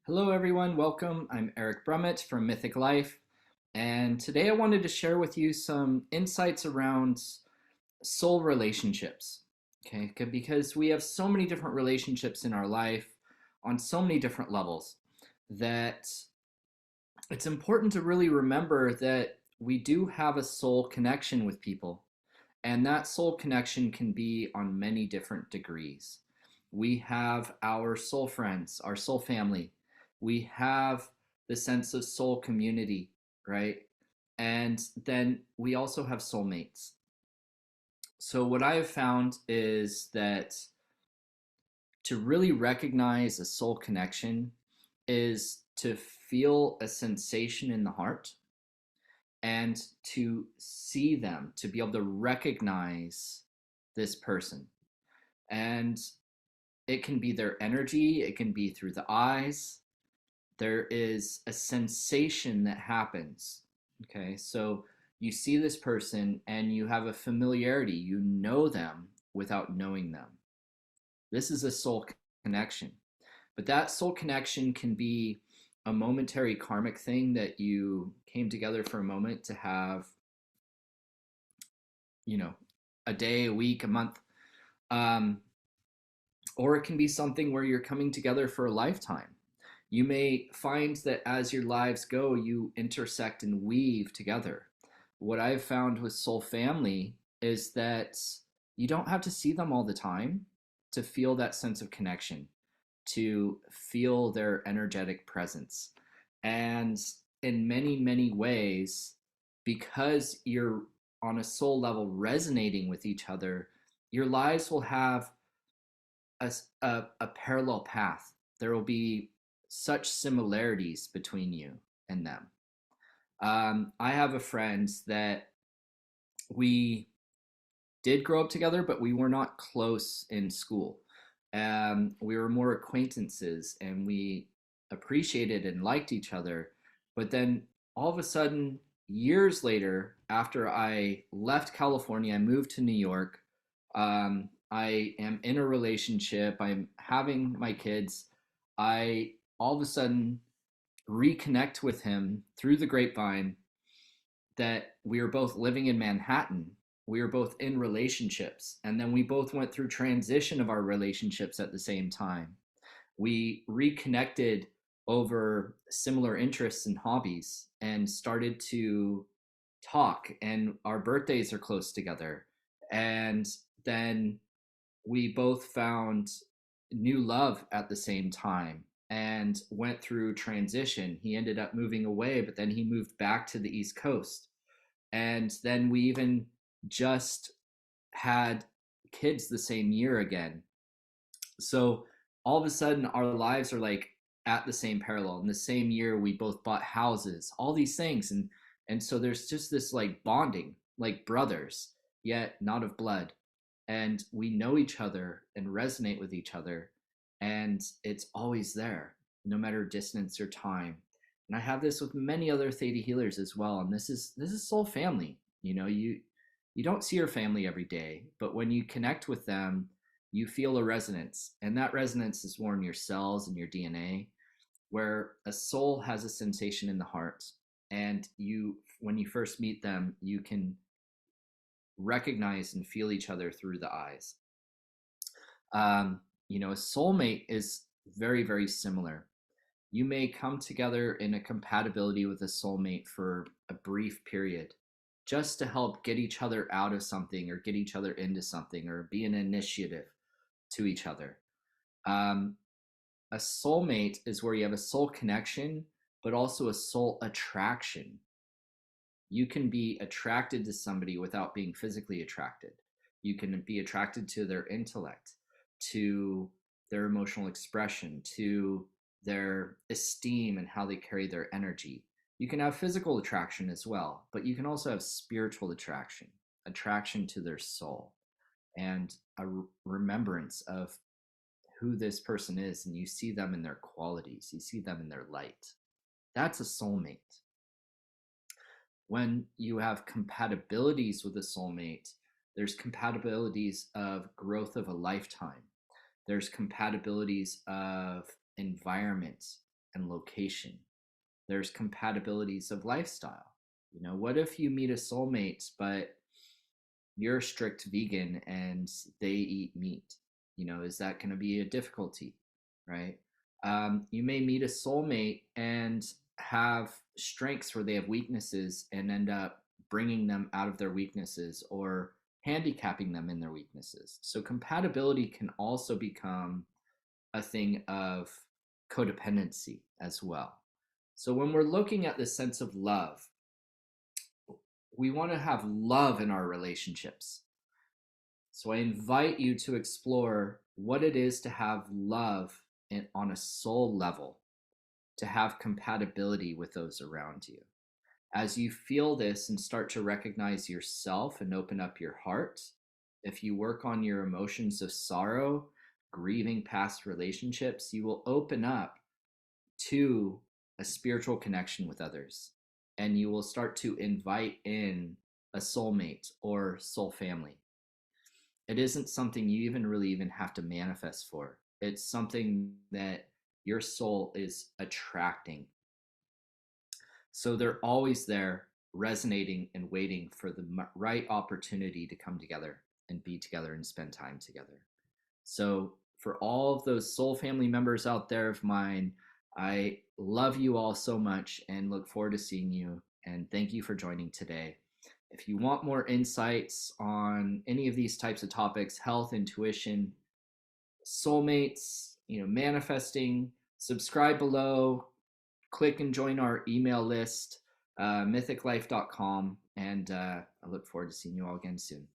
Hello, everyone. Welcome. I'm Eric Brummett from Mythic Life. And today I wanted to share with you some insights around soul relationships. Okay. Because we have so many different relationships in our life on so many different levels that it's important to really remember that we do have a soul connection with people. And that soul connection can be on many different degrees. We have our soul friends, our soul family. We have the sense of soul community, right? And then we also have soulmates. So, what I have found is that to really recognize a soul connection is to feel a sensation in the heart and to see them, to be able to recognize this person. And it can be their energy, it can be through the eyes. There is a sensation that happens. Okay, so you see this person and you have a familiarity, you know them without knowing them. This is a soul connection. But that soul connection can be a momentary karmic thing that you came together for a moment to have, you know, a day, a week, a month. Um, or it can be something where you're coming together for a lifetime. You may find that as your lives go, you intersect and weave together. What I've found with soul family is that you don't have to see them all the time to feel that sense of connection, to feel their energetic presence. And in many, many ways, because you're on a soul level resonating with each other, your lives will have a parallel path. There will be such similarities between you and them. I have a friend that we did grow up together, but we were not close in school. We were more acquaintances and we appreciated and liked each other. But then all of a sudden, years later, after I left California, I moved to New York. I am in a relationship, I'm having my kids. I all of a sudden reconnect with him through the grapevine that we were both living in Manhattan. We were both in relationships. And then we both went through transition of our relationships at the same time. We reconnected over similar interests and hobbies and started to talk, and our birthdays are close together. And then we both found new love at the same time and went through transition. He ended up moving away, but then he moved back to the East Coast. And then we even just had kids the same year again. So all of a sudden, our lives are like at the same parallel. In the same year, we both bought houses, all these things. And so there's just this like bonding, like brothers, yet not of blood. And we know each other and resonate with each other. And it's always there, no matter distance or time. And I have this with many other theta healers as well. And this is soul family. You don't see your family every day, but when you connect with them, you feel a resonance. And that resonance is more in your cells and your DNA, where a soul has a sensation in the heart. And when you first meet them, you can recognize and feel each other through the eyes. A soulmate is very, very similar. You may come together in a compatibility with a soulmate for a brief period just to help get each other out of something or get each other into something or be an initiative to each other. A soulmate is where you have a soul connection, but also a soul attraction. You can be attracted to somebody without being physically attracted. You can be attracted to their intellect, to their emotional expression, to their esteem and how they carry their energy. You can have physical attraction as well, but you can also have spiritual attraction, attraction to their soul, and a remembrance of who this person is, and you see them in their qualities, you see them in their light. That's a soulmate. When you have compatibilities with a soulmate, there's compatibilities of growth of a lifetime. There's compatibilities of environment. and location. There's compatibilities of lifestyle. What if you meet a soulmate, but you're a strict vegan and they eat meat? Is that going to be a difficulty, right? You may meet a soulmate and have strengths where they have weaknesses and end up bringing them out of their weaknesses or handicapping them in their weaknesses. So compatibility can also become a thing of codependency as well. So when we're looking at the sense of love, we want to have love in our relationships. So I invite you to explore what it is to have love on a soul level, to have compatibility with those around you. As you feel this and start to recognize yourself and open up your heart, if you work on your emotions of sorrow, grieving past relationships, you will open up to a spiritual connection with others. And you will start to invite in a soulmate or soul family. It isn't something you even have to manifest for. It's something that your soul is attracting. So they're always there, resonating and waiting for the right opportunity to come together and be together and spend time together. So for all of those soul family members out there of mine, I love you all so much and look forward to seeing you. And thank you for joining today. If you want more insights on any of these types of topics, health, intuition, soulmates, manifesting, subscribe below, click and join our email list, mythiclife.com. And I look forward to seeing you all again soon.